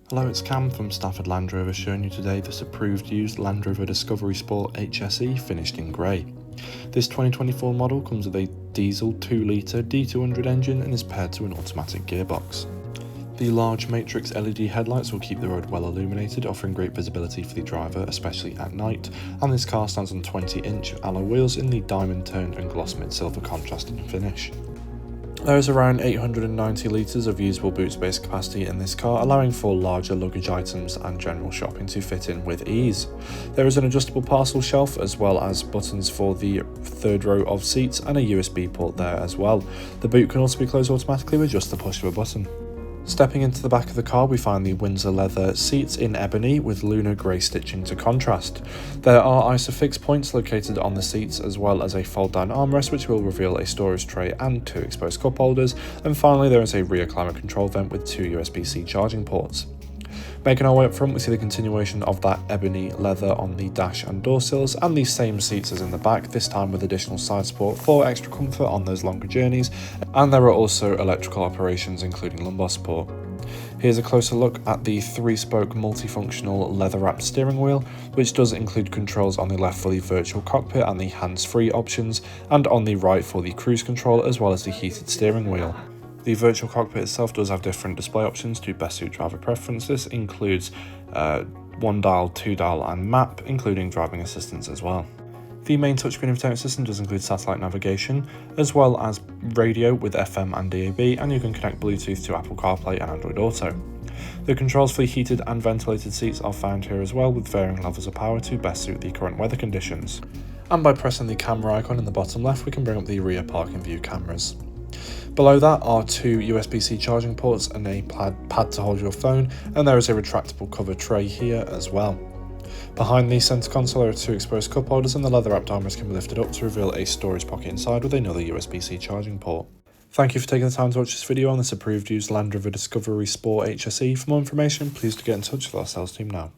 Hello, it's Cam from Stafford Land Rover showing you today this approved used Land Rover Discovery Sport HSE finished in grey. This 2024 model comes with a diesel 2-litre D200 engine and is paired to an automatic gearbox. The large matrix LED headlights will keep the road well illuminated, offering great visibility for the driver, especially at night, and this car stands on 20-inch alloy wheels in the diamond toned and gloss mid-silver contrasting finish. There is around 890 litres of usable boot space capacity in this car, allowing for larger luggage items and general shopping to fit in with ease. There is an adjustable parcel shelf as well as buttons for the third row of seats and a USB port there as well. The boot can also be closed automatically with just the push of a button. Stepping into the back of the car, we find the Windsor leather seats in ebony with lunar grey stitching to contrast. There are ISOFIX points located on the seats as well as a fold-down armrest which will reveal a storage tray and 2 exposed cup holders, and finally there is a rear climate control vent with 2 USB-C charging ports. Making our way up front, we see the continuation of that ebony leather on the dash and door sills and the same seats as in the back, this time with additional side support for extra comfort on those longer journeys, and there are also electrical operations including lumbar support. Here's a closer look at the 3-spoke multifunctional leather-wrapped steering wheel, which does include controls on the left for the virtual cockpit and the hands-free options, and on the right for the cruise control as well as the heated steering wheel. The virtual cockpit itself does have different display options to best suit driver preference. This includes 1-dial, 2-dial and map, including driving assistance as well. The main touchscreen infotainment system does include satellite navigation, as well as radio with FM and DAB, and you can connect Bluetooth to Apple CarPlay and Android Auto. The controls for the heated and ventilated seats are found here as well, with varying levels of power to best suit the current weather conditions. And by pressing the camera icon in the bottom left, we can bring up the rear parking view cameras. Below that are 2 USB-C charging ports and a pad to hold your phone, and there is a retractable cover tray here as well. Behind the centre console there are 2 exposed cup holders, and the leather-wrapped armrest can be lifted up to reveal a storage pocket inside with another USB-C charging port. Thank you for taking the time to watch this video on this approved used Land Rover Discovery Sport HSE. For more information, please do get in touch with our sales team now.